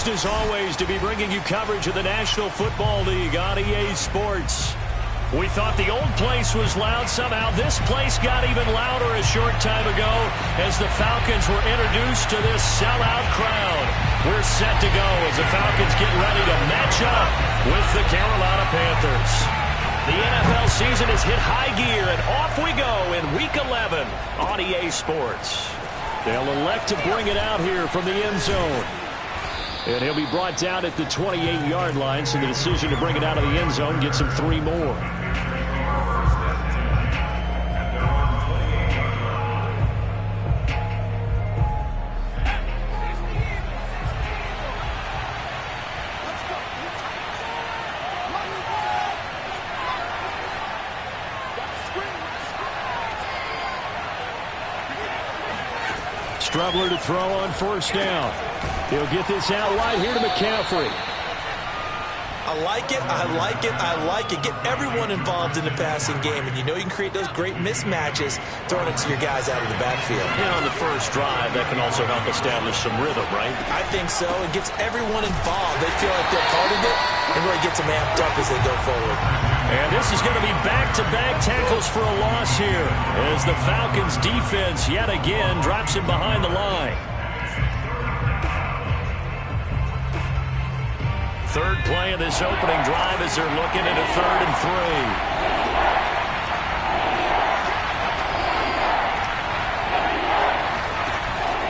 Pleased as always to be bringing you coverage of the National Football League on EA Sports. We thought the old place was loud. Somehow this place got even louder a short time ago as the Falcons were introduced to this sellout crowd. We're set to go as the Falcons get ready to match up with the Carolina Panthers. The NFL season has hit high gear, and off we go in Week 11 on EA Sports. They'll elect to bring it out here from the end zone. And he'll be brought down at the 28-yard line, so the decision to bring it out of the end zone gets him 3 more. Strubler to throw on first down. He'll get this out wide here to McCaffrey. I like it, I like it, I like it. Get everyone involved in the passing game, and you know you can create those great mismatches throwing it to your guys out of the backfield. And on the first drive, that can also help establish some rhythm, right? I think so. It gets everyone involved. They feel like they're part of it, and really gets them amped up as they go forward. And this is going to be back-to-back tackles for a loss here as the Falcons defense yet again drops him behind the line. Third play of this opening drive as they're looking at a 3rd and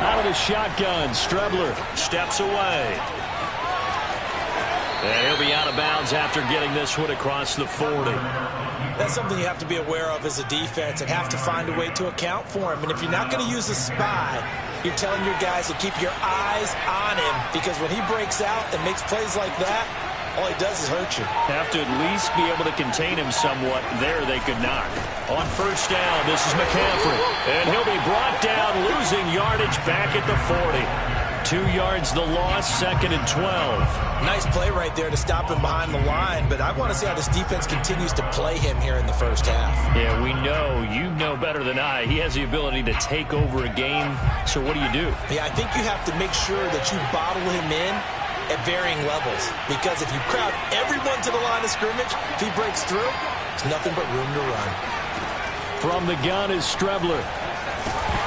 3. Out of the shotgun, Strubler steps away. And he'll be out of bounds after getting this one across the 40. That's something you have to be aware of as a defense and have to find a way to account for him. And if you're not going to use a spy, you're telling your guys to keep your eyes on him, because when he breaks out and makes plays like that, all he does is hurt you. Have to at least be able to contain him somewhat. There they could not. On first down, this is McCaffrey. And he'll be brought down, losing yardage back at the 40. 2 yards the loss, 2nd and 12. Nice play right there to stop him behind the line, but I want to see how this defense continues to play him here in the first half. Yeah, we know. You know better than I. He has the ability to take over a game, so what do you do? Yeah, I think you have to make sure that you bottle him in at varying levels, because if you crowd everyone to the line of scrimmage, if he breaks through, there's nothing but room to run. From the gun is Strubler.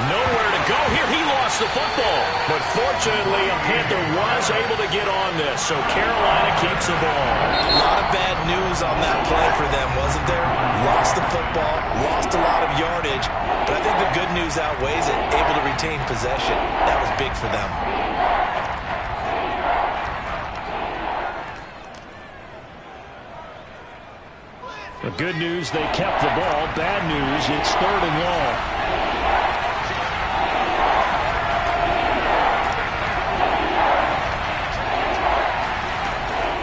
Nowhere to go here. He lost the football. But fortunately, a Panther was able to get on this. So Carolina keeps the ball. A lot of bad news on that play for them, wasn't there? Lost the football, lost a lot of yardage. But I think the good news outweighs it. Able to retain possession. That was big for them. The good news, they kept the ball. Bad news, it's 3rd and long.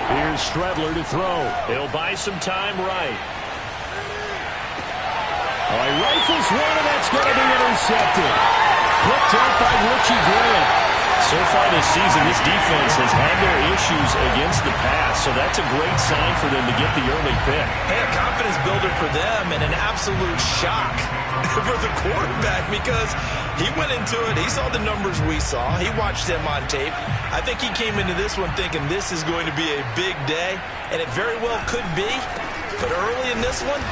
Here's Strubler to throw. He'll buy some time right. Oh, he rifles one, and that's going to be intercepted. Picked up by Richie Grant. So far this season, this defense has had their issues against the pass, so that's a great sign for them to get the early pick. Hey, a confidence builder for them, and an absolute shock for the quarterback, because he went into it, he saw the numbers we saw, he watched them on tape. I think he came into this one thinking this is going to be a big day, and it very well could be, but early in this one,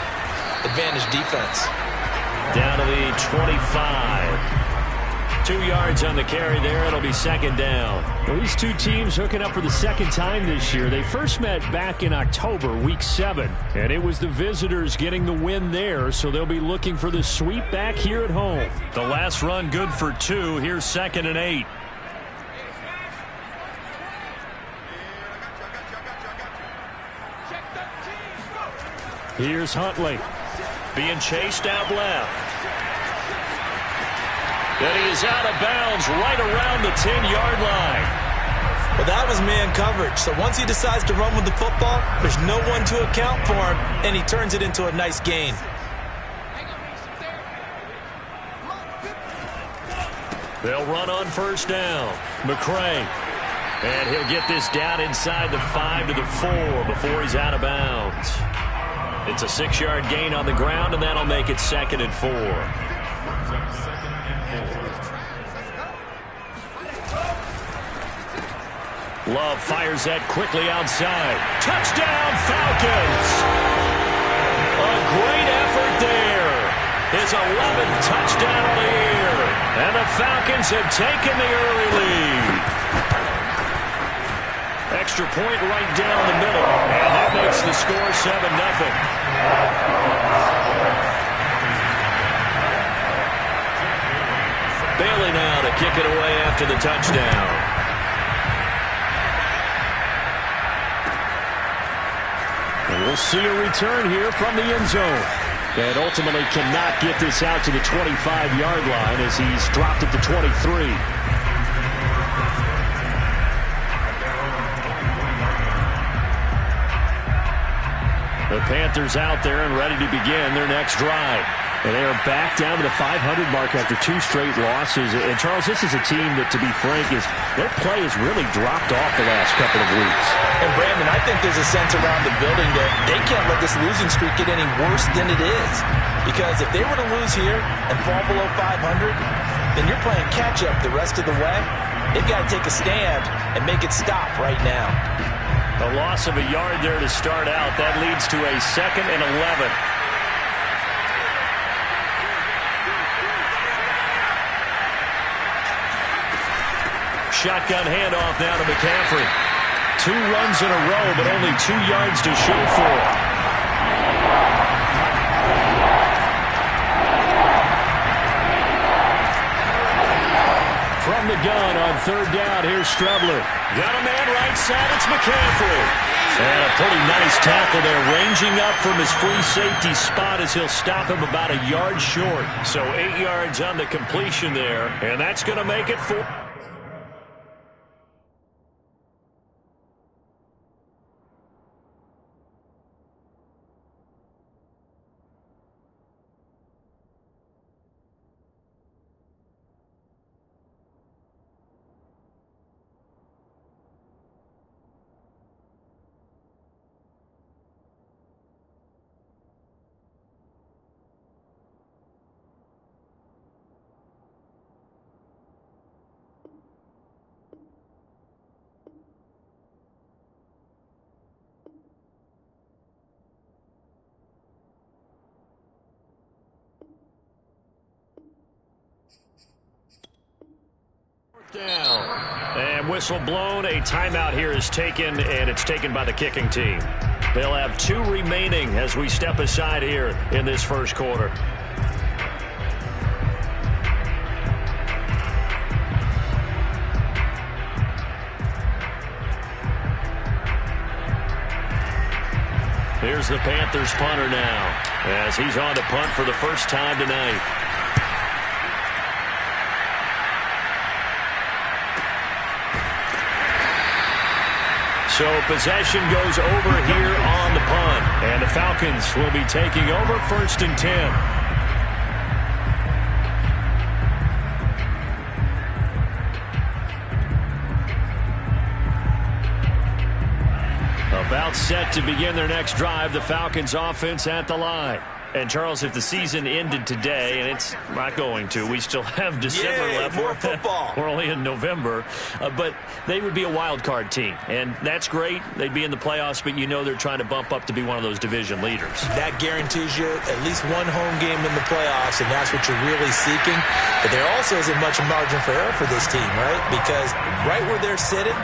advantage defense. Down to the 25. 2 yards on the carry there. It'll be 2nd down. Well, these two teams hooking up for the 2nd time this year. They first met back in October, Week 7. And it was the visitors getting the win there, so they'll be looking for the sweep back here at home. The last run good for 2. Here's 2nd and 8. Here's Huntley. Being chased out left. And he is out of bounds right around the 10-yard line. Well, that was man coverage. So once he decides to run with the football, there's no one to account for him, and he turns it into a nice gain. They'll run on first down. McCray. And he'll get this down inside the 5 to the 4 before he's out of bounds. It's a 6-yard gain on the ground, and that'll make it 2nd and 4. Love fires that quickly outside. Touchdown, Falcons! A great effort there. His 11th touchdown of the year. And the Falcons have taken the early lead. Extra point right down the middle. And that makes the score 7-0. Bailey now to kick it away after the touchdown. And we'll see a return here from the end zone. And ultimately cannot get this out to the 25-yard line as he's dropped it to 23. The Panthers out there and ready to begin their next drive. And they are back down to the 500 mark after 2 straight losses. And, Charles, this is a team that, to be frank, their play has really dropped off the last couple of weeks. And, Brandon, I think there's a sense around the building that they can't let this losing streak get any worse than it is. Because if they were to lose here and fall below 500, then you're playing catch-up the rest of the way. They've got to take a stand and make it stop right now. A loss of a yard there to start out. That leads to a 2nd and 11. Shotgun handoff now to McCaffrey. 2 runs in a row, but only 2 yards to show for it. From the gun on 3rd down, here's Strebler. Got a man right side, it's McCaffrey. And a pretty nice tackle there, ranging up from his free safety spot as he'll stop him about a yard short. So 8 yards on the completion there, and that's going to make it 4. Down. And whistle blown. A timeout here is taken, and it's taken by the kicking team. They'll have 2 remaining as we step aside here in this first quarter. Here's the Panthers punter now as he's on to punt for the first time tonight. So possession goes over here on the punt. And the Falcons will be taking over 1st and 10. About set to begin their next drive. The Falcons offense at the line. And, Charles, if the season ended today, and it's not going to, we still have December left. More football. We're only in November. But they would be a wild card team. And that's great. They'd be in the playoffs, but you know they're trying to bump up to be one of those division leaders. That guarantees you at least 1 home game in the playoffs, and that's what you're really seeking. But there also isn't much margin for error for this team, right? Because right where they're sitting,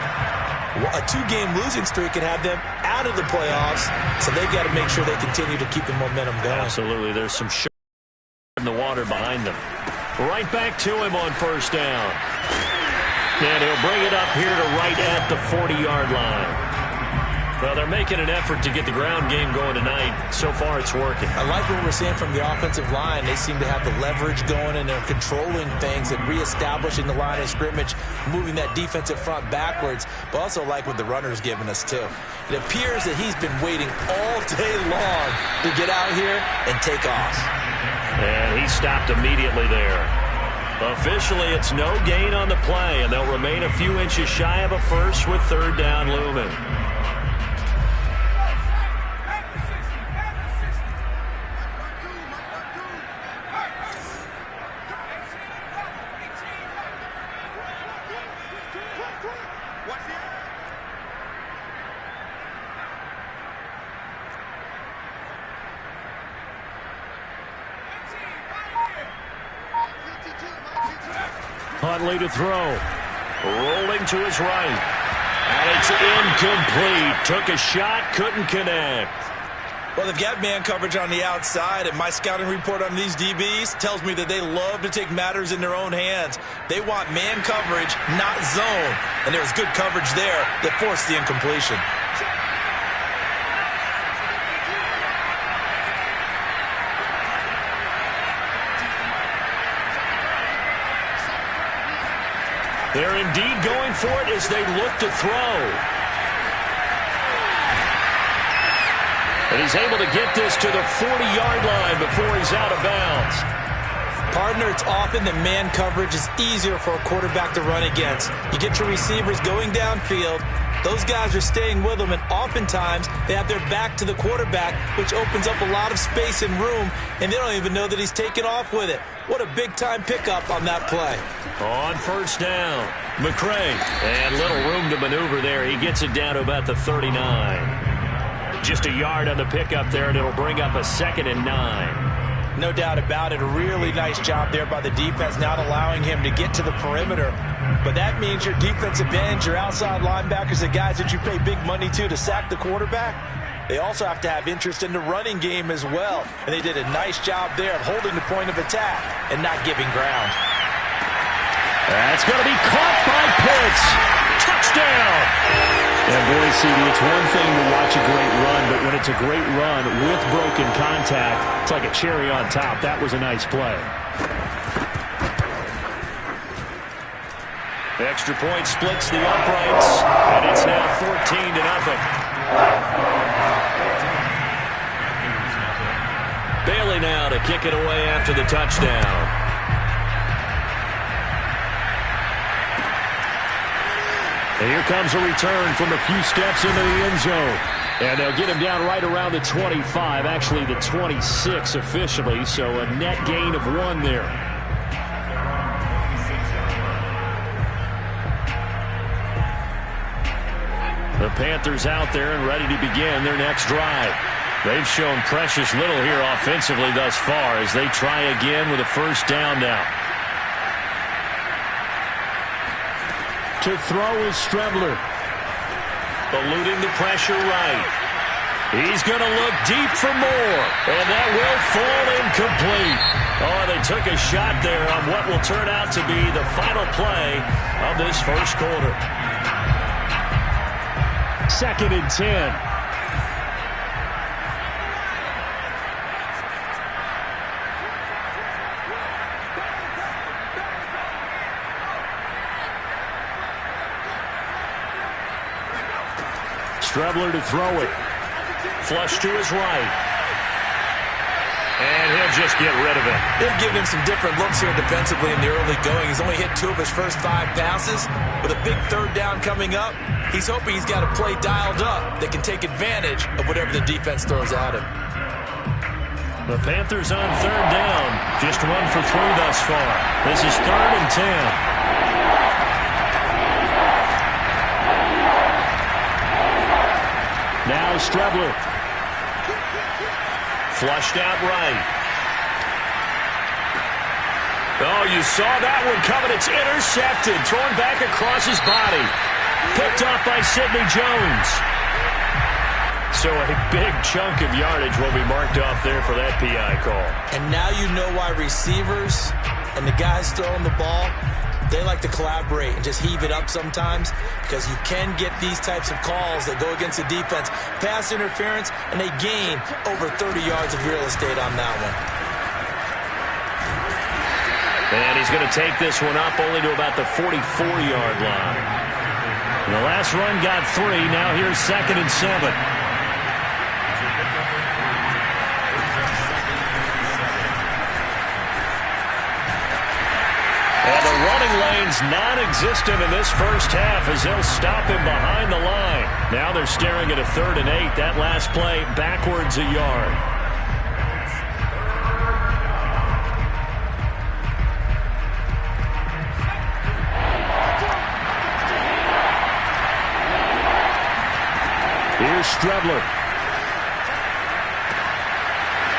a 2-game losing streak could have them out of the playoffs, so they've got to make sure they continue to keep the momentum going. Absolutely. There's some sharp in the water behind them. Right back to him on 1st down. And he'll bring it up here to right at the 40-yard line. Well, they're making an effort to get the ground game going tonight. So far, it's working. I like what we're seeing from the offensive line. They seem to have the leverage going, and they're controlling things and reestablishing the line of scrimmage, moving that defensive front backwards, but also like what the runner's giving us, too. It appears that he's been waiting all day long to get out here and take off. And he stopped immediately there. Officially, it's no gain on the play, and they'll remain a few inches shy of a first with 3rd down looming. Huntley to throw. Rolling to his right. And it's incomplete. Took a shot, couldn't connect. Well, they've got man coverage on the outside, and my scouting report on these DBs tells me that they love to take matters in their own hands. They want man coverage, not zone. And there was good coverage there that forced the incompletion. They're indeed going for it as they look to throw. And he's able to get this to the 40-yard line before he's out of bounds. Partner, it's often that man coverage is easier for a quarterback to run against. You get your receivers going downfield. Those guys are staying with them, and oftentimes they have their back to the quarterback, which opens up a lot of space and room, and they don't even know that he's taken off with it. What a big-time pickup on that play. On first down, McCray. And little room to maneuver there. He gets it down to about the 39. Just a yard on the pickup there, and it'll bring up a 2nd and 9. No doubt about it. A really nice job there by the defense, not allowing him to get to the perimeter. But that means your defensive ends, your outside linebackers, the guys that you pay big money to sack the quarterback, they also have to have interest in the running game as well. And they did a nice job there of holding the point of attack and not giving ground. That's going to be caught by Pitts. Touchdown! And boy, CD, it's one thing to watch a great run, but when it's a great run with broken contact, it's like a cherry on top. That was a nice play. The extra point splits the uprights, and it's now 14-0. Bailey now to kick it away after the touchdown. And here comes a return from a few steps into the end zone. And they'll get him down right around the 25, actually the 26 officially, so a net gain of 1 there. The Panthers out there and ready to begin their next drive. They've shown precious little here offensively thus far as they try again with a first down now. To throw is Strebler. Eluding the pressure right. He's going to look deep for more. And that will fall incomplete. Oh, they took a shot there on what will turn out to be the final play of this first quarter. 2nd and 10. Strebler to throw it. Flush to his right. And he'll just get rid of it. They've given him some different looks here defensively in the early going. He's only hit 2 of his first 5 passes. With a big third down coming up, he's hoping he's got a play dialed up that can take advantage of whatever the defense throws at him. The Panthers on third down. Just 1 for 3 thus far. This is 3rd and 10. Now Strebler. Flushed out right. Oh, you saw that one coming. It's intercepted. Thrown back across his body. Picked off by Sidney Jones. So a big chunk of yardage will be marked off there for that PI call. And now you know why receivers and the guys throwing the ball, they like to collaborate and just heave it up sometimes, because you can get these types of calls that go against the defense. Pass interference, and they gain over 30 yards of real estate on that one. And he's going to take this one up only to about the 44-yard line. And the last run got 3. Now here's 2nd and 7. And the running lane's non-existent in this first half as they'll stop him behind the line. Now they're staring at a 3rd and 8. That last play backwards a yard. Here's Strebler.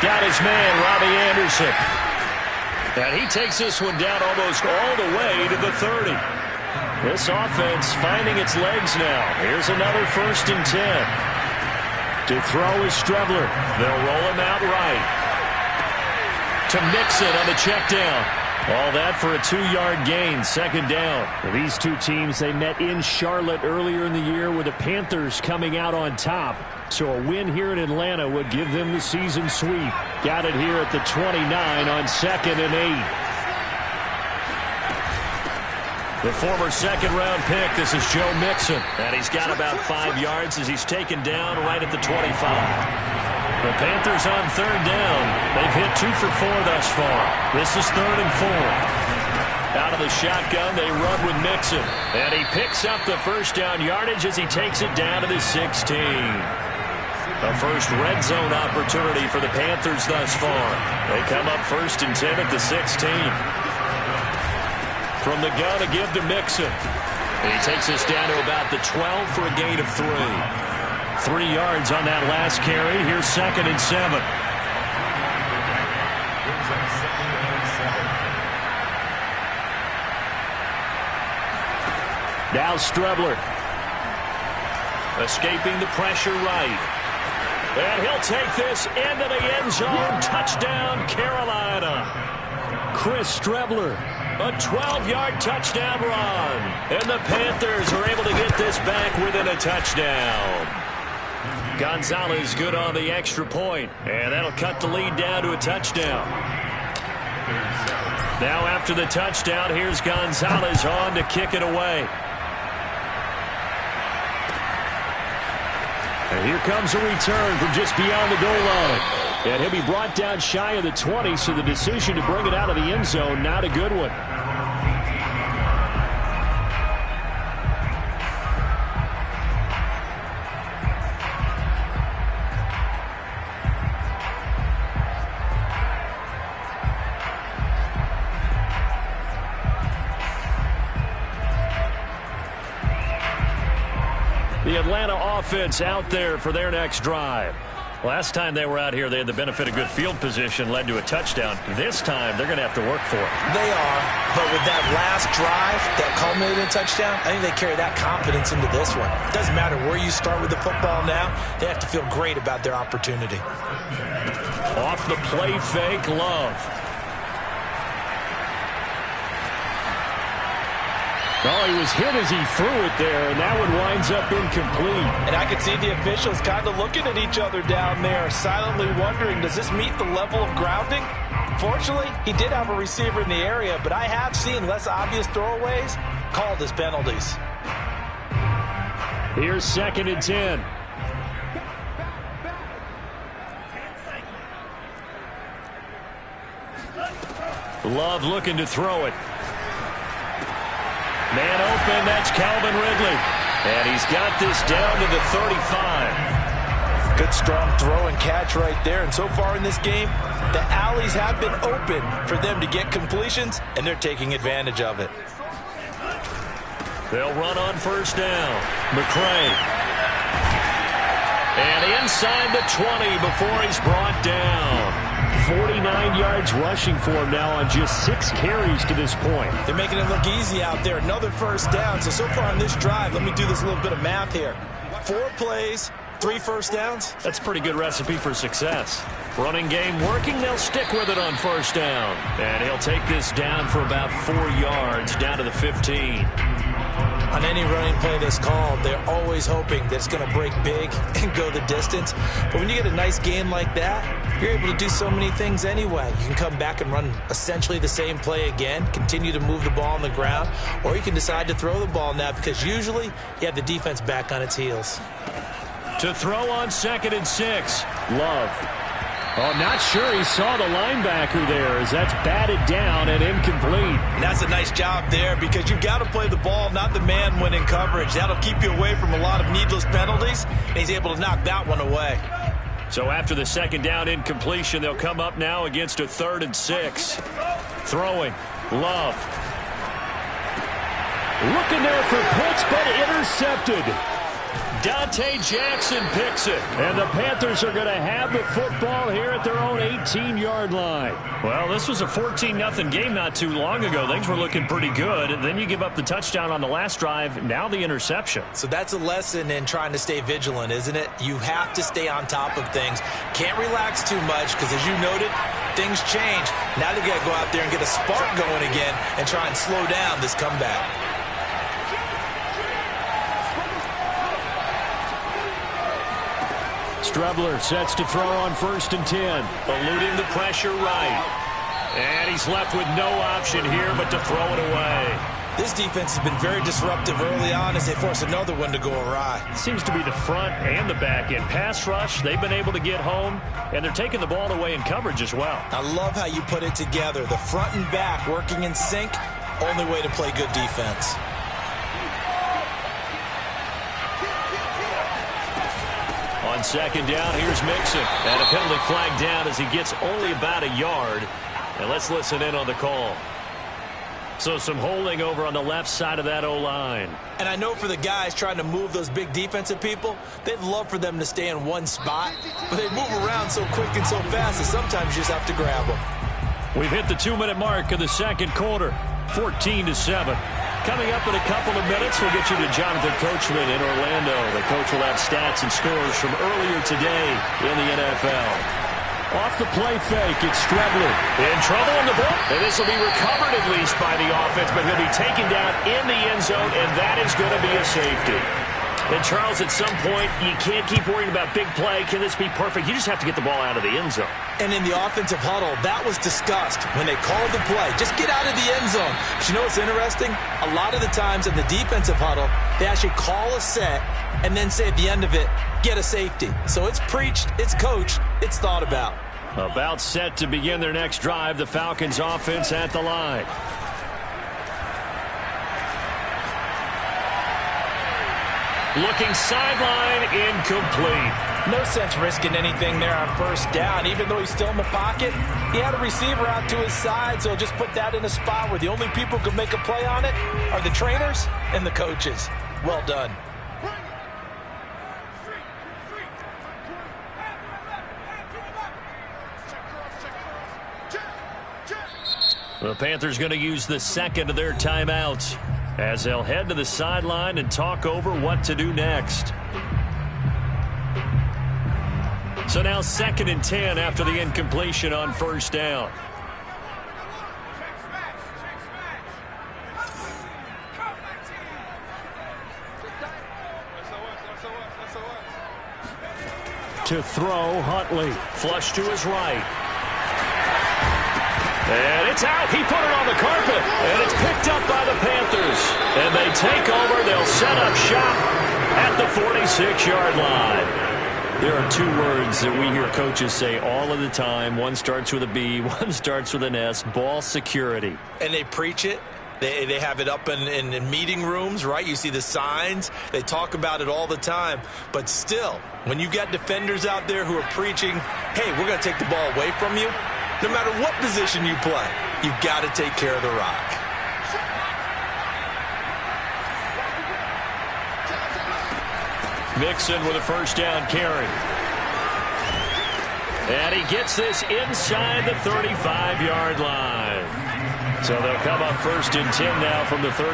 Got his man, Robbie Anderson. And he takes this one down almost all the way to the 30. This offense finding its legs now. Here's another 1st and 10. To throw is Strebler. They'll roll him out right. To Mixon on the check down. All that for a 2-yard gain, 2nd down. Well, these two teams, they met in Charlotte earlier in the year with the Panthers coming out on top. So a win here in Atlanta would give them the season sweep. Got it here at the 29 on 2nd and 8. The former 2nd-round pick, this is Joe Mixon. And he's got about 5 yards as he's taken down right at the 25. The Panthers on 3rd down. They've hit 2 for 4 thus far. This is 3rd and 4. Out of the shotgun, they run with Mixon. And he picks up the 1st down yardage as he takes it down to the 16. The first red zone opportunity for the Panthers thus far. They come up 1st and 10 at the 16. From the gun, a give to Mixon. And he takes us down to about the 12 for a gain of 3. 3 yards on that last carry. Here's 2nd and 7. Now Strebler. Escaping the pressure right. And he'll take this into the end zone. Touchdown, Carolina. Chris Strebler. A 12-yard touchdown run. And the Panthers are able to get this back within a touchdown. Gonzalez good on the extra point, and that'll cut the lead down to a touchdown. Now after the touchdown, here's Gonzalez on to kick it away. And here comes a return from just beyond the goal line. And he'll be brought down shy of the 20, so the decision to bring it out of the end zone, not a good one. The Atlanta offense out there for their next drive. Last time they were out here, they had the benefit of good field position, led to a touchdown. This time, they're going to have to work for it. They are, but with that last drive that culminated in a touchdown, I think they carry that confidence into this one. It doesn't matter where you start with the football now. They have to feel great about their opportunity. Off the play fake, Love. Oh, he was hit as he threw it there, and that one winds up incomplete. And I could see the officials kind of looking at each other down there, silently wondering, does this meet the level of grounding? Fortunately, he did have a receiver in the area, but I have seen less obvious throwaways called as penalties. Here's 2nd and 10. Love looking to throw it. Man open, that's Calvin Ridley. And he's got this down to the 35. Good strong throw and catch right there. And so far in this game, the alleys have been open for them to get completions, and they're taking advantage of it. They'll run on 1st down. McCray. And inside the 20 before he's brought down. 49 yards rushing for him now on just 6 carries to this point. They're making it look easy out there. Another 1st down. So far on this drive, let me do this little bit of math here. 4 plays, 3 1st downs. That's a pretty good recipe for success. Running game working, they'll stick with it on 1st down. And he'll take this down for about 4 yards, down to the 15. On any running play that's called, they're always hoping that it's going to break big and go the distance. But when you get a nice game like that, you're able to do so many things anyway. You can come back and run essentially the same play again, continue to move the ball on the ground, or you can decide to throw the ball now because usually you have the defense back on its heels. To throw on 2nd and 6, Love. Oh, not sure he saw the linebacker there as that's batted down and incomplete. And that's a nice job there because you've got to play the ball, not the man when in coverage. That'll keep you away from a lot of needless penalties, and he's able to knock that one away. So after the 2nd down incompletion, they'll come up now against a 3rd and 6. Throwing, Love. Looking there for Pitts, but intercepted. Dante Jackson picks it. And the Panthers are going to have the football here at their own 18-yard line. Well, this was a 14-0 game not too long ago. Things were looking pretty good. And then you give up the touchdown on the last drive. Now the interception. So that's a lesson in trying to stay vigilant, isn't it? You have to stay on top of things. Can't relax too much because, as you noted, things change. Now they got to go out there and get a spark going again and try and slow down this comeback. Strebler sets to throw on 1st and 10. Eluding the pressure right. And he's left with no option here but to throw it away. This defense has been very disruptive early on as they force another one to go awry. It seems to be the front and the back end. Pass rush, they've been able to get home, and they're taking the ball away in coverage as well. I love how you put it together. The front and back working in sync, only way to play good defense. On 2nd down, here's Mixon. And a penalty flag down as he gets only about a yard. And let's listen in on the call. So some holding over on the left side of that O-line. And I know for the guys trying to move those big defensive people, they'd love for them to stay in one spot. But they move around so quick and so fast that sometimes you just have to grab them. We've hit the 2-minute mark of the second quarter. 14-7. Coming up in a couple of minutes, we'll get you to Jonathan Coachman in Orlando. The coach will have stats and scores from earlier today in the NFL. Off the play fake, it's Strebler. In trouble on the ball. And this will be recovered at least by the offense, but he'll be taken down in the end zone, and that is going to be a safety. And, Charles, at some point, you can't keep worrying about big play. Can this be perfect? You just have to get the ball out of the end zone. And in the offensive huddle, that was discussed when they called the play. Just get out of the end zone. But you know what's interesting? A lot of the times in the defensive huddle, they actually call a set and then say at the end of it, get a safety. So it's preached, it's coached, it's thought about. About set to begin their next drive, the Falcons offense at the line. Looking sideline, incomplete. No sense risking anything there on 1st down. Even though he's still in the pocket, he had a receiver out to his side, so just put that in a spot where the only people who can make a play on it are the trainers and the coaches. Well done. The Panthers going to use the second of their timeouts as they'll head to the sideline and talk over what to do next. So now 2nd and 10 after the incompletion on 1st down. To throw, Huntley. Flush to his right. And it's out. He put it on the carpet. And it's picked up by the Panthers. And they take over. They'll set up shop at the 46-yard line. There are 2 words that we hear coaches say all of the time. One starts with a B, one starts with an S. Ball security. And they preach it. They have it up in meeting rooms, right? You see the signs. They talk about it all the time. But still, when you got defenders out there who are preaching, hey, we're going to take the ball away from you, no matter what position you play, you've got to take care of the rock. Mixon with a 1st down carry. And he gets this inside the 35-yard line. So they'll come up 1st and 10 now from the 33.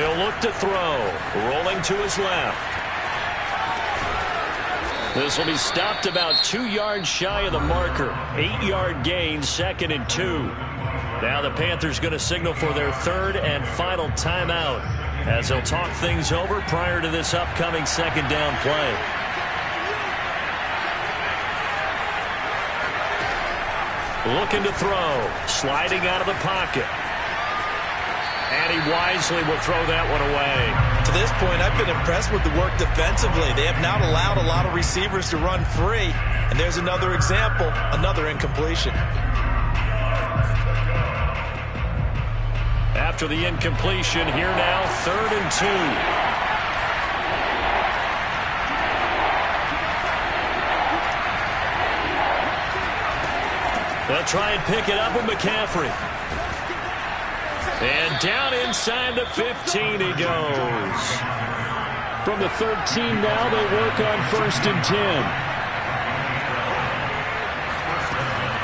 He'll look to throw. Rolling to his left. This will be stopped about 2 yards shy of the marker. 8-yard gain, 2nd and 2. Now the Panthers going to signal for their 3rd and final timeout as they'll talk things over prior to this upcoming 2nd down play. Looking to throw. Sliding out of the pocket. And he wisely will throw that one away. To this point, I've been impressed with the work defensively. They have not allowed a lot of receivers to run free. And there's another example, another incompletion. After the incompletion, here now, 3rd and 2. They'll try and pick it up with McCaffrey. And down inside the 15 he goes. From the 13 now, they work on 1st and 10.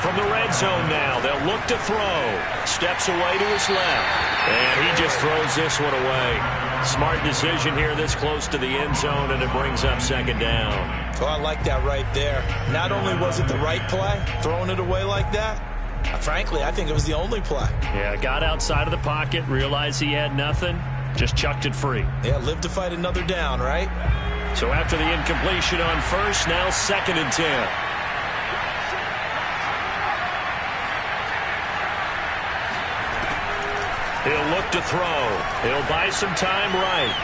From the red zone now, they'll look to throw. Steps away to his left. And he just throws this one away. Smart decision here this close to the end zone, and it brings up 2nd down. Oh, I like that right there. Not only was it the right play, throwing it away like that, frankly, I think it was the only play. Yeah, got outside of the pocket, realized he had nothing, just chucked it free. Yeah, live to fight another down, right? So after the incompletion on 1st, now 2nd and 10. He'll look to throw. He'll buy some time right.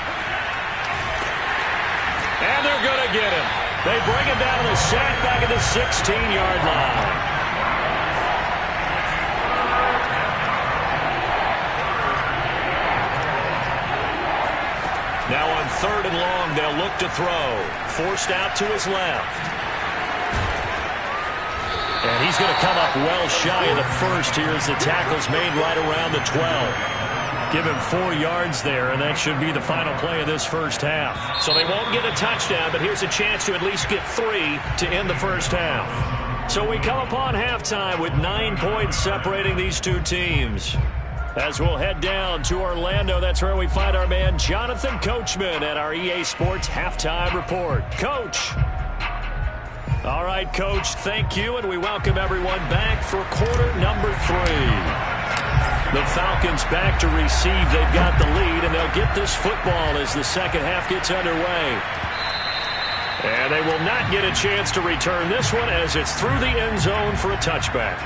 And they're going to get him. They bring him down to the sack back at the 16-yard line. Now on 3rd and long, they'll look to throw. Forced out to his left. And he's going to come up well shy of the 1st here as the tackle's made right around the 12. Give him 4 yards there, and that should be the final play of this 1st half. So they won't get a touchdown, but here's a chance to at least get 3 to end the 1st half. So we come upon halftime with 9 points separating these two teams. As we'll head down to Orlando, that's where we find our man Jonathan Coachman at our EA Sports Halftime Report. Coach. All right, Coach, thank you, and we welcome everyone back for quarter number 3. The Falcons back to receive. They've got the lead, and they'll get this football as the 2nd half gets underway. And they will not get a chance to return this one as it's through the end zone for a touchback.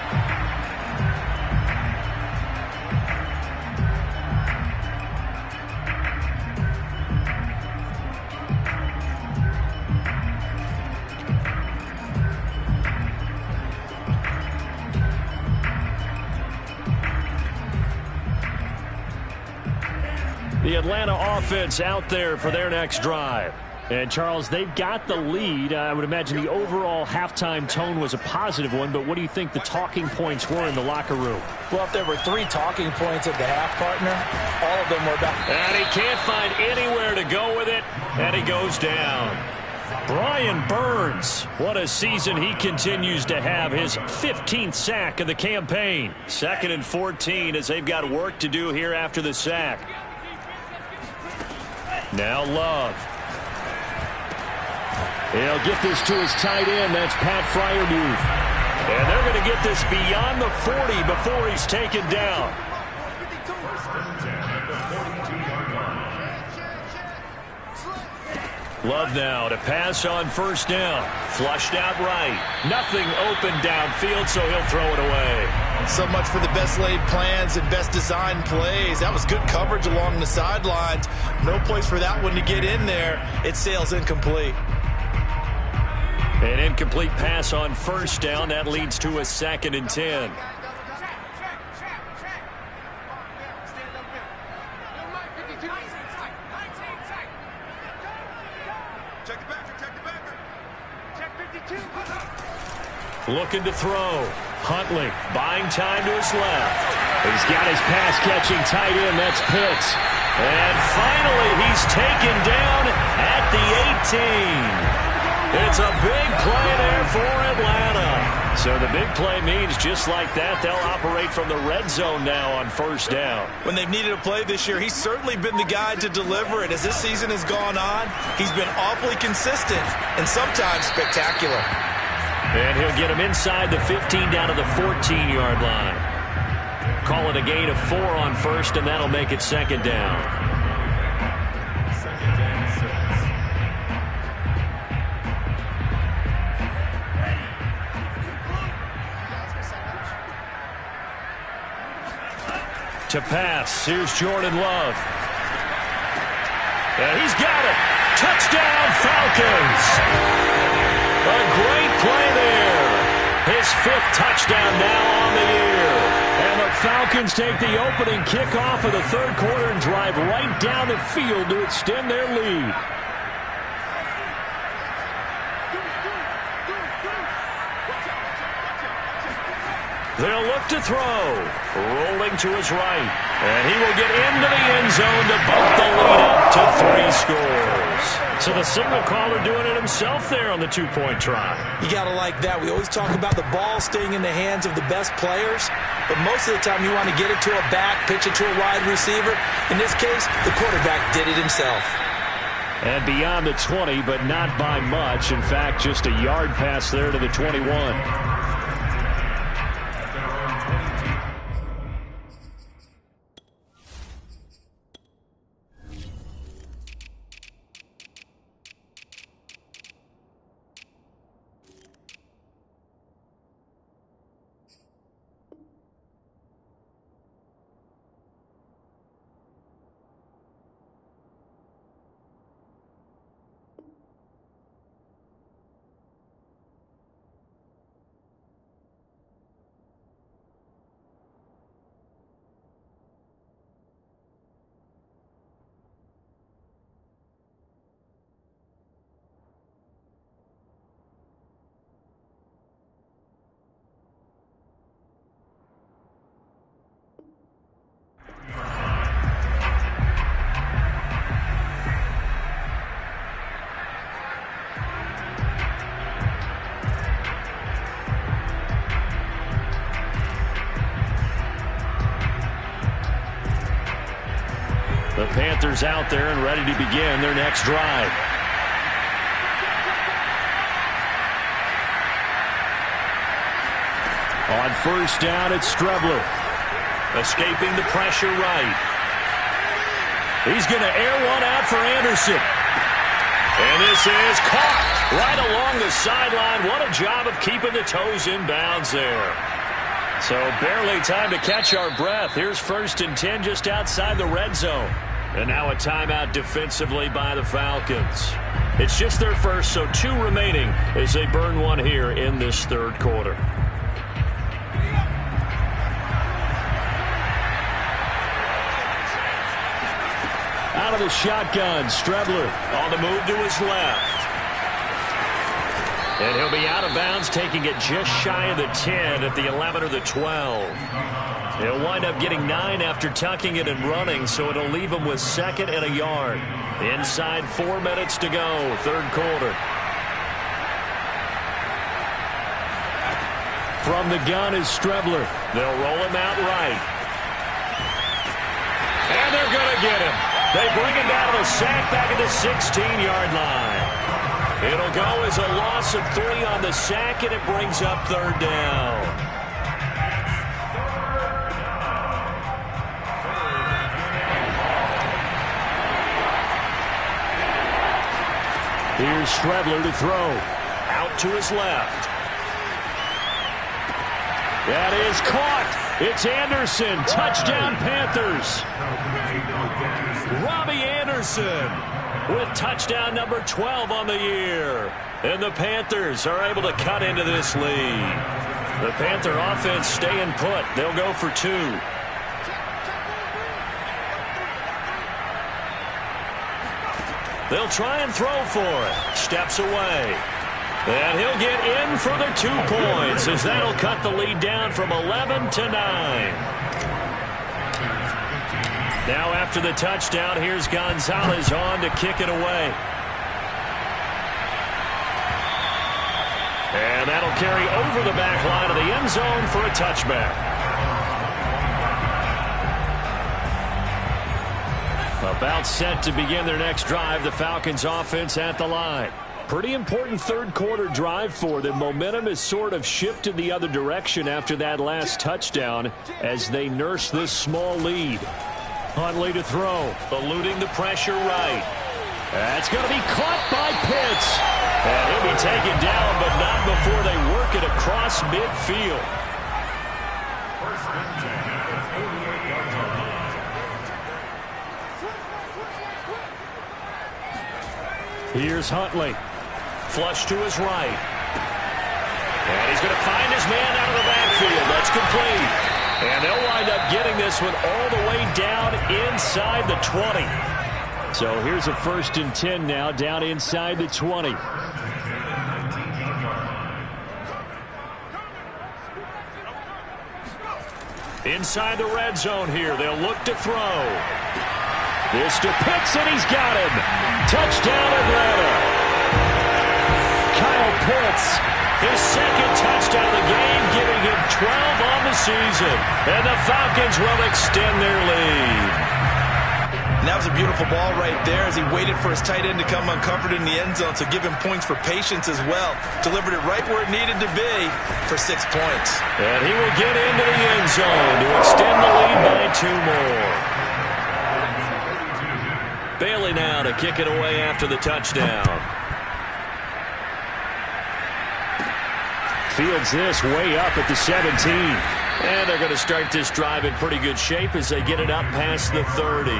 The Atlanta offense out there for their next drive. And, Charles, they've got the lead. I would imagine the overall halftime tone was a positive one, but what do you think the talking points were in the locker room? Well, if there were 3 talking points at the half, partner, all of them were about. And he can't find anywhere to go with it, and he goes down. Brian Burns, what a season he continues to have, his 15th sack of the campaign. 2nd and 14 as they've got work to do here after the sack. Now Love. He'll get this to his tight end. That's Pat Fryermuth. And they're going to get this beyond the 40 before he's taken down. Love now to pass on 1st down. Flushed out right. Nothing open downfield, so he'll throw it away. So much for the best laid plans and best designed plays. That was good coverage along the sidelines. No place for that one to get in there. It sails incomplete. An incomplete pass on 1st down. That leads to a 2nd and 10. Looking to throw. Huntley buying time to his left. He's got his pass-catching tight end. That's Pitts. And finally, he's taken down at the 18. It's a big play there for Atlanta. So the big play means just like that, they'll operate from the red zone now on 1st down. When they've needed a play this year, he's certainly been the guy to deliver it. As this season has gone on, he's been awfully consistent and sometimes spectacular. And he'll get him inside the 15 down to the 14-yard line. Call it a gain of 4 on 1st, and that'll make it 2nd down. To pass, here's Jordan Love. And he's got it. Touchdown, Falcons. A great play there. His 5th touchdown now on the year. And the Falcons take the opening kickoff of the 3rd quarter and drive right down the field to extend their lead. They'll look to throw. Rolling to his right. And he will get into the end zone to bump the lead up to 3 scores. So the signal caller doing it himself there on the 2-point try. You got to like that. We always talk about the ball staying in the hands of the best players, but most of the time you want to get it to a back, pitch it to a wide receiver. In this case, the quarterback did it himself. And beyond the 20, but not by much. In fact, just a yard pass there to the 21. The Panthers out there and ready to begin their next drive. On first down, it's Strebler. Escaping the pressure right. He's going to air one out for Anderson. And this is caught right along the sideline. What a job of keeping the toes in bounds there. So barely time to catch our breath. Here's 1st and 10 just outside the red zone. And now a timeout defensively by the Falcons. It's just their first, so 2 remaining as they burn one here in this 3rd quarter. Out of the shotgun, Strebler on the move to his left. And he'll be out of bounds, taking it just shy of the 10 at the 11 or the 12. He'll wind up getting 9 after tucking it and running, so it'll leave him with 2nd and a yard. Inside 4 minutes to go, 3rd quarter. From the gun is Strebler. They'll roll him out right. And they're going to get him. They bring him down to the sack back at the 16-yard line. It'll go as a loss of 3 on the sack, and it brings up 3rd down. Here's Strebler to throw. Out to his left. That is caught. It's Anderson. Touchdown, Panthers. Robbie Anderson with touchdown number 12 on the year. And the Panthers are able to cut into this lead. The Panther offense staying put. They'll go for 2. They'll try and throw for it. Steps away. And he'll get in for the 2 points as that'll cut the lead down from 11 to 9. Now after the touchdown, here's Gonzalez on to kick it away. And that'll carry over the back line of the end zone for a touchback. About set to begin their next drive, the Falcons offense at the line. Pretty important 3rd quarter drive for them. Momentum has sort of shifted the other direction after that last touchdown as they nurse this small lead. Huntley to throw, eluding the pressure right. That's going to be caught by Pitts. And he'll be taken down, but not before they work it across midfield. Here's Huntley. Flush to his right. And he's going to find his man out of the backfield. That's complete. And they'll wind up getting this one all the way down inside the 20. So here's a 1st and 10 now down inside the 20. Inside the red zone here. They'll look to throw. This to Pitts, and he's got him. Touchdown, Atlanta. Kyle Pitts, his second touchdown of the game, giving him 12 on the season. And the Falcons will extend their lead. And that was a beautiful ball right there as he waited for his tight end to come uncovered in the end zone, so give him points for patience as well. Delivered it right where it needed to be for 6 points. And he will get into the end zone to extend the lead by 2 more. Bailey now to kick it away after the touchdown. Fields this way up at the 17. And they're going to start this drive in pretty good shape as they get it up past the 30.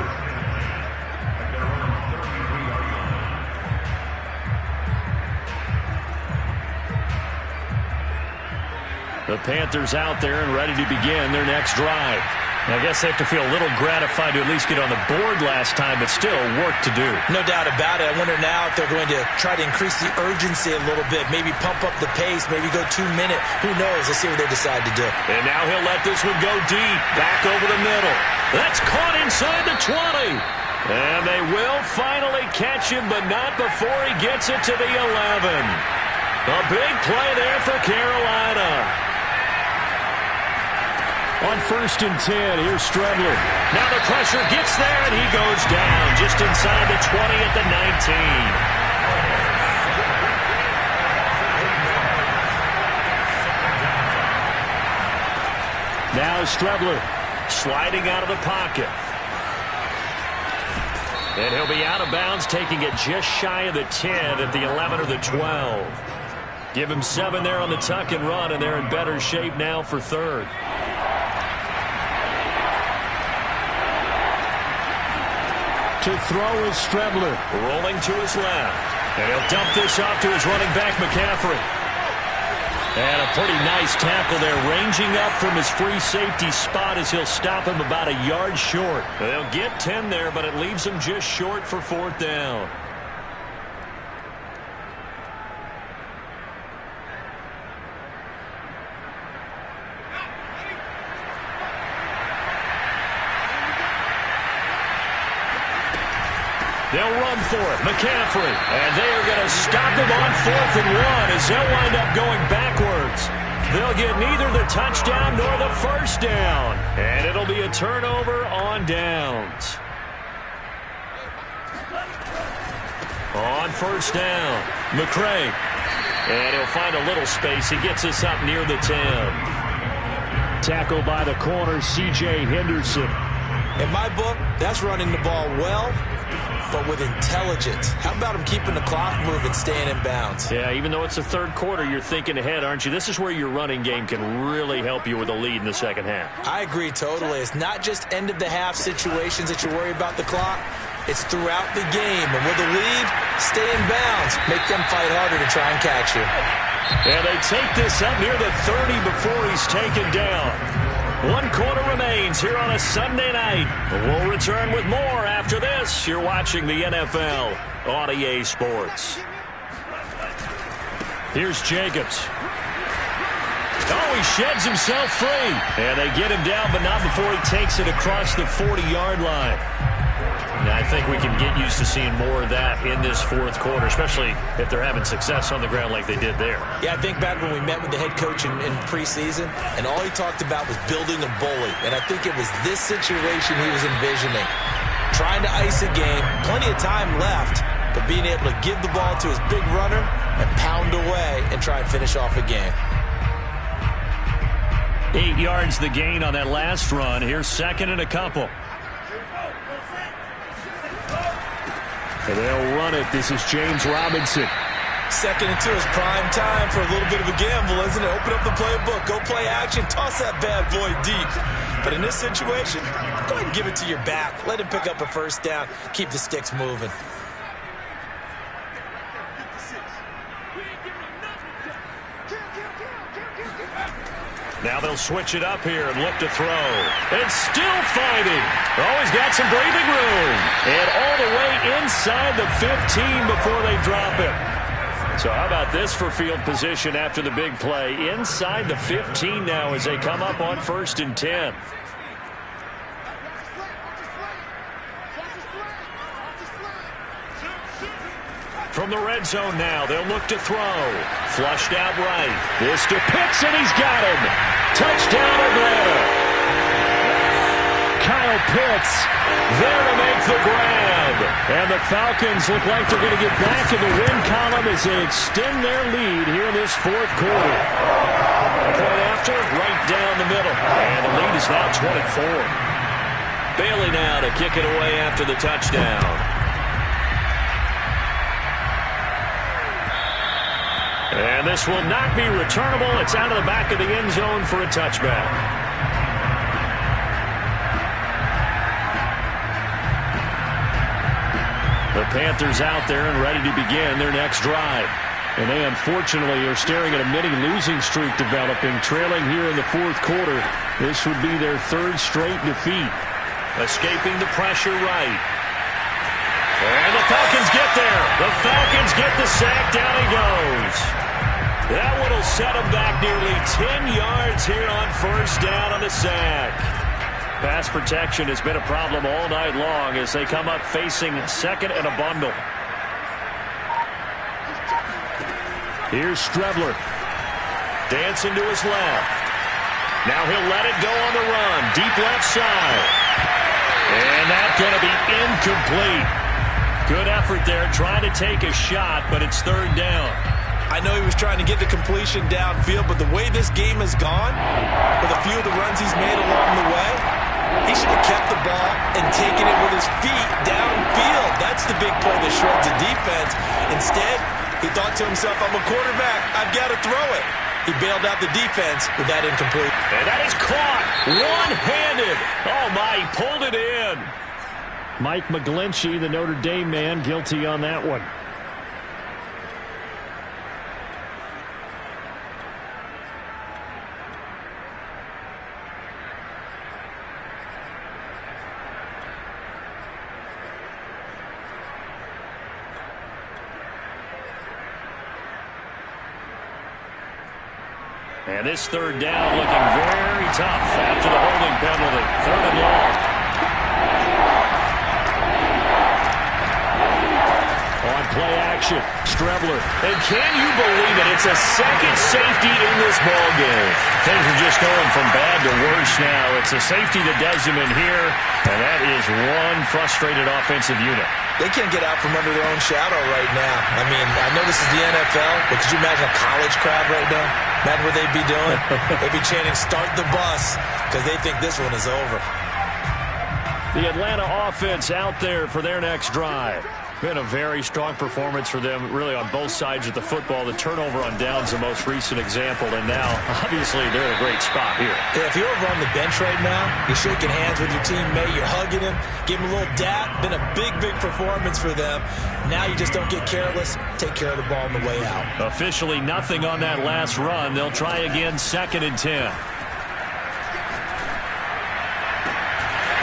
The Panthers out there and ready to begin their next drive. I guess they have to feel a little gratified to at least get on the board last time, but still work to do. No doubt about it. I wonder now if they're going to try to increase the urgency a little bit, maybe pump up the pace, maybe go 2 minute. Who knows? Let's see what they decide to do. And now he'll let this one go deep, back over the middle. That's caught inside the 20. And they will finally catch him, but not before he gets it to the 11. A big play there for Carolina. On 1st and 10, here's Strebler. Now the pressure gets there, and he goes down just inside the 20 at the 19. Now Strebler sliding out of the pocket. And he'll be out of bounds, taking it just shy of the 10 at the 11 or the 12. Give him 7 there on the tuck and run, and they're in better shape now for 3rd. To throw is Strebler. Rolling to his left. And he'll dump this off to his running back, McCaffrey. And a pretty nice tackle there, ranging up from his free safety spot as he'll stop him about a yard short. They'll get 10 there, but it leaves him just short for 4th down. They'll run for it. McCaffrey. And they are going to stop him on 4th and 1 as they'll wind up going backwards. They'll get neither the touchdown nor the 1st down. And it'll be a turnover on downs. On 1st down, McCray. And he'll find a little space. He gets us up near the 10. Tackled by the corner, C.J. Henderson. In my book, that's running the ball well, but with intelligence. How about him keeping the clock moving, staying in bounds? Yeah, even though it's the 3rd quarter, you're thinking ahead, aren't you? This is where your running game can really help you with a lead in the 2nd half. I agree totally. It's not just end-of-the-half situations that you worry about the clock. It's throughout the game. And with a lead, stay in bounds. Make them fight harder to try and catch you. And they take this up near the 30 before he's taken down. 1 quarter remains here on a Sunday night. We'll return with more after this. You're watching the NFL on EA Sports. Here's Jacobs. Oh, he sheds himself free. And they get him down, but not before he takes it across the 40-yard line. And I think we can get used to seeing more of that in this 4th quarter, especially if they're having success on the ground like they did there. Yeah, I think back when we met with the head coach in preseason, and all he talked about was building a bully. And I think it was this situation he was envisioning. Trying to ice a game, plenty of time left, but being able to give the ball to his big runner and pound away and try and finish off a game. 8 yards the gain on that last run. Here's 2nd and a couple. And they'll run it. This is James Robinson. 2nd and 2 is prime time for a little bit of a gamble, isn't it? Open up the playbook. Go play action. Toss that bad boy deep. But in this situation, go ahead and give it to your back. Let him pick up a 1st down. Keep the sticks moving. Now they'll switch it up here and look to throw. And still fighting. Oh, he's got some breathing room. And all the way inside the 15 before they drop it. So how about this for field position after the big play? Inside the 15 now as they come up on 1st and 10. From the red zone now, they'll look to throw. Flushed out right. This to Pitts, and he's got him. Touchdown, Atlanta. Kyle Pitts there to make the grab. And the Falcons look like they're going to get back in the win column as they extend their lead here in this 4th quarter. Point after, right down the middle. And the lead is now 24. Bailey now to kick it away after the touchdown. And this will not be returnable. It's out of the back of the end zone for a touchback. The Panthers out there and ready to begin their next drive. And they unfortunately are staring at a mini losing streak developing, trailing here in the 4th quarter. This would be their 3rd straight defeat. Escaping the pressure right. And the Falcons get there. The Falcons get the sack. Down he goes. That one will set him back nearly 10 yards here on 1st down on the sack. Pass protection has been a problem all night long as they come up facing 2nd and a bundle. Here's Strebler. Dancing to his left. Now he'll let it go on the run. Deep left side. And that's going to be incomplete. Good effort there trying to take a shot, but it's 3rd down. I know he was trying to get the completion downfield, but the way this game has gone, with a few of the runs he's made along the way, he should have kept the ball and taken it with his feet downfield. That's the big play that shreds the defense. Instead, he thought to himself, I'm a quarterback. I've got to throw it. He bailed out the defense with that incomplete. And that is caught one-handed. Oh, my, he pulled it in. Mike McGlinchey, the Notre Dame man, guilty on that one. And this 3rd down looking very tough after the holding penalty. 3rd and long. On play action, Strebler. And can you believe it? It's a 2nd safety in this ball game. Things are just going from bad to worse now. It's a safety that does him in here, and that is one frustrated offensive unit. They can't get out from under their own shadow right now. I mean, I know this is the NFL, but could you imagine a college crowd right now? Imagine what they'd be doing. They'd be chanting, start the bus, because they think this one is over. The Atlanta offense out there for their next drive. Been a very strong performance for them, really, on both sides of the football. The turnover on downs, the most recent example, and now, obviously, they're in a great spot here. Yeah, if you're over on the bench right now, you're shaking hands with your teammate, you're hugging him, give him a little dap. Been a big, big performance for them. Now you just don't get careless. Take care of the ball on the way out. Officially nothing on that last run. They'll try again, 2nd and 10.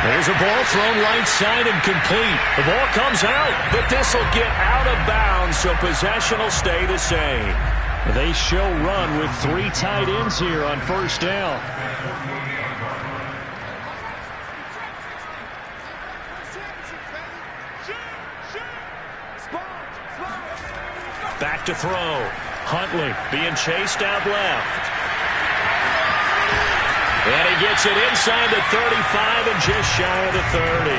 There's a ball thrown right side and complete. The ball comes out, but this will get out of bounds, so possession will stay the same. They show run with 3 tight ends here on 1st down. Back to throw. Huntley being chased out left. And he gets it inside the 35 and just shy of the 30.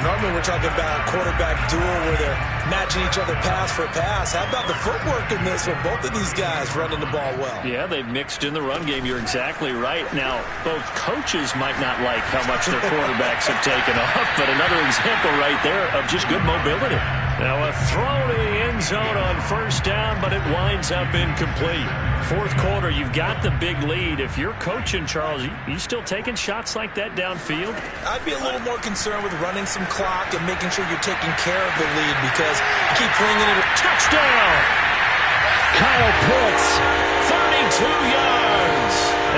Normally we're talking about a quarterback duel where they're matching each other pass for pass. How about the footwork in this one? Both of these guys running the ball well. Yeah, they've mixed in the run game. You're exactly right. Now, both coaches might not like how much their quarterbacks have taken off, but another example right there of just good mobility. Now a throw to the end zone on 1st down, but it winds up incomplete. 4th quarter, you've got the big lead. If you're coaching, Charles, you still taking shots like that downfield? I'd be a little more concerned with running some clock and making sure you're taking care of the lead because you keep clinging it. Touchdown! Kyle Pitts, 32 yards.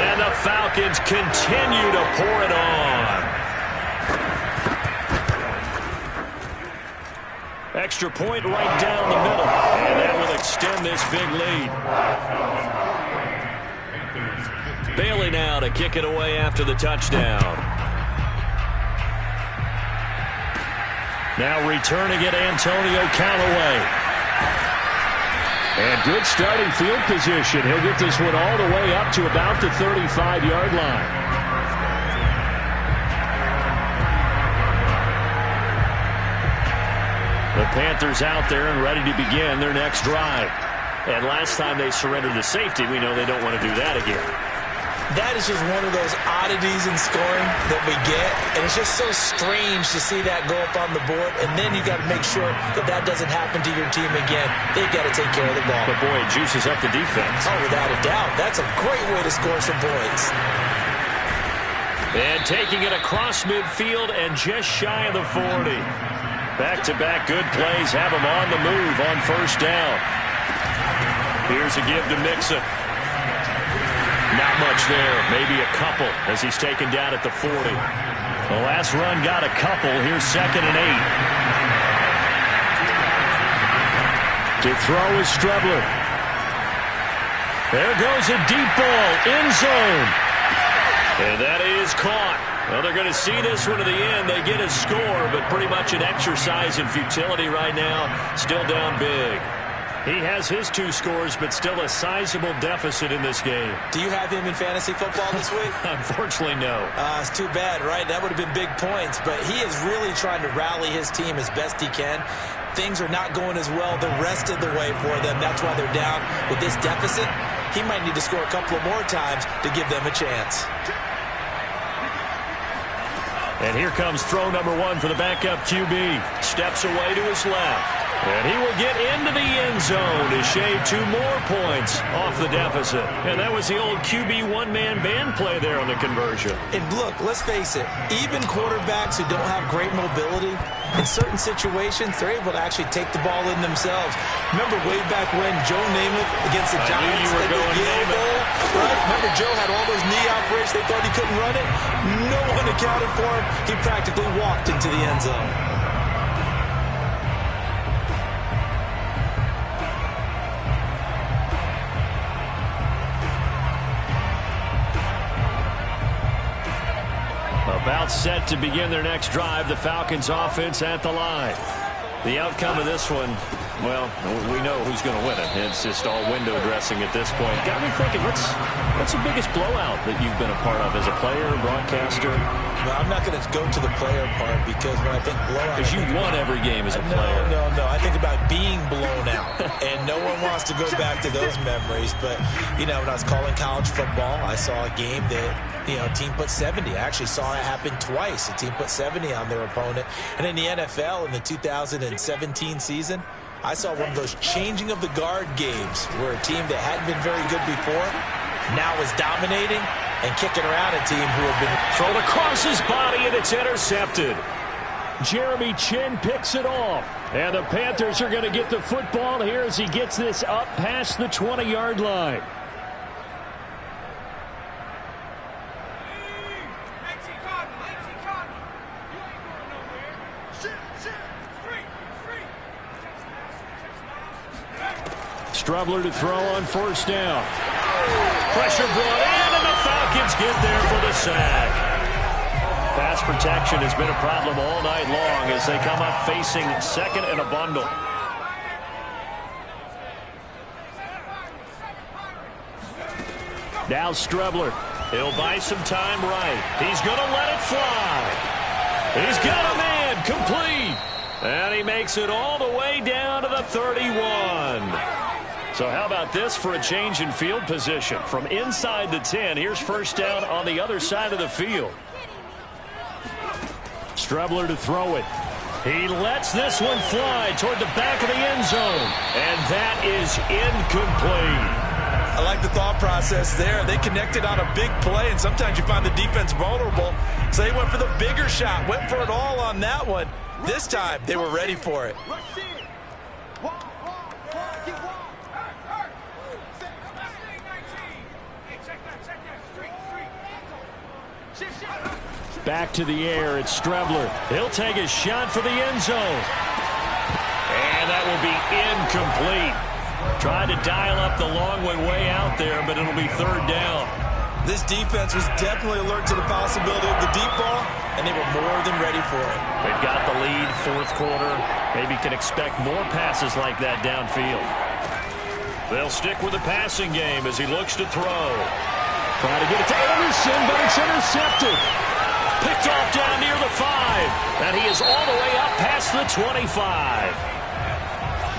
And the Falcons continue to pour it on. Extra point right down the middle. And that will extend this big lead. Bailey now to kick it away after the touchdown. Now returning it, Antonio Callaway. And good starting field position. He'll get this one all the way up to about the 35-yard line. The Panthers out there and ready to begin their next drive. And last time they surrendered to safety, we know they don't want to do that again. That is just one of those oddities in scoring that we get, and it's just so strange to see that go up on the board, and then you got to make sure that that doesn't happen to your team again. They've got to take care of the ball. But, boy, it juices up the defense. Oh, without a doubt. That's a great way to score some points. And taking it across midfield and just shy of the 40. Back-to-back good plays have him on the move on first down. Here's a give to Mixon. Not much there, maybe a couple as he's taken down at the 40. The last run got a couple. Here's 2nd and 8. To throw is Strebler. There goes a deep ball, end zone. And that is caught. Well, they're going to see this one to the end. They get a score, but pretty much an exercise in futility right now. Still down big. He has his 2 scores, but still a sizable deficit in this game. Do you have him in fantasy football this week? Unfortunately, no. It's too bad, right? That would have been big points, but he is really trying to rally his team as best he can. Things are not going as well the rest of the way for them. That's why they're down with this deficit. He might need to score a couple of more times to give them a chance. And here comes throw number 1 for the backup QB. Steps away to his left. And he will get into the end zone to shave 2 more points off the deficit. And that was the old QB one-man band play there on the conversion. And look, let's face it, even quarterbacks who don't have great mobility, in certain situations, they're able to actually take the ball in themselves. Remember way back when Joe Namath against the Giants? You were going Namath. Right? Remember Joe had all those knee operations. They thought he couldn't run it. No one accounted for him. He practically walked into the end zone. About set to begin their next drive, the Falcons offense at the line. The outcome of this one, well, we know who's going to win it. It's just all window dressing at this point. Got me thinking, what's the biggest blowout that you've been a part of as a player, broadcaster? No, I'm not going to go to the player part because when I think blowout... Because you won every game as a player. No. I think about being blown out. And no one wants to go back to those memories. But, you know, when I was calling college football, I saw a game that... a team put 70. I actually saw it happen twice. A team put 70 on their opponent. And in the NFL, in the 2017 season, I saw one of those changing of the guard games where a team that hadn't been very good before now is dominating and kicking around a team who have been thrown across his body, and it's intercepted. Jeremy Chin picks it off. And the Panthers are going to get the football here as he gets this up past the 20-yard line. Strebler to throw on first down. Pressure brought in, and the Falcons get there for the sack. Pass protection has been a problem all night long as they come up facing 2nd and a bundle. Now Strebler. He'll buy some time right. He's going to let it fly. He's got a man complete. And he makes it all the way down to the 31. So how about this for a change in field position? From inside the 10, here's first down on the other side of the field. Strebler to throw it. He lets this one fly toward the back of the end zone. And that is incomplete. I like the thought process there. They connected on a big play, and sometimes you find the defense vulnerable. So they went for the bigger shot, went for it all on that one. This time, they were ready for it. Back to the air, it's Strebler. He'll take a shot for the end zone. And that will be incomplete. Tried to dial up the long one way out there, but it'll be third down. This defense was definitely alert to the possibility of the deep ball, and they were more than ready for it. They've got the lead, fourth quarter. Maybe can expect more passes like that downfield. They'll stick with the passing game as he looks to throw. Trying to get it to Anderson, but it's intercepted. Picked off down near the 5. And he is all the way up past the 25.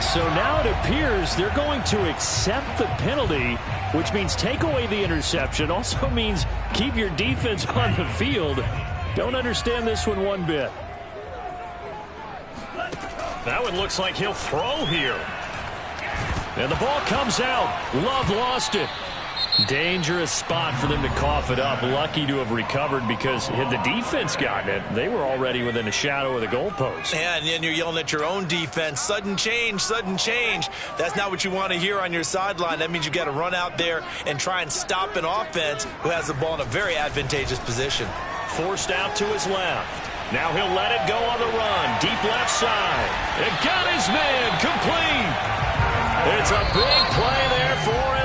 So now it appears they're going to accept the penalty, which means take away the interception. Also means keep your defense on the field. Don't understand this one bit. That one looks like he'll throw here. And the ball comes out. Love lost it. Dangerous spot for them to cough it up. Lucky to have recovered because had the defense gotten it, they were already within a shadow of the goalpost. Yeah, and then you're yelling at your own defense. Sudden change, sudden change. That's not what you want to hear on your sideline. That means you got to run out there and try and stop an offense who has the ball in a very advantageous position. Forced out to his left. Now he'll let it go on the run. Deep left side. It got his man complete. It's a big play there for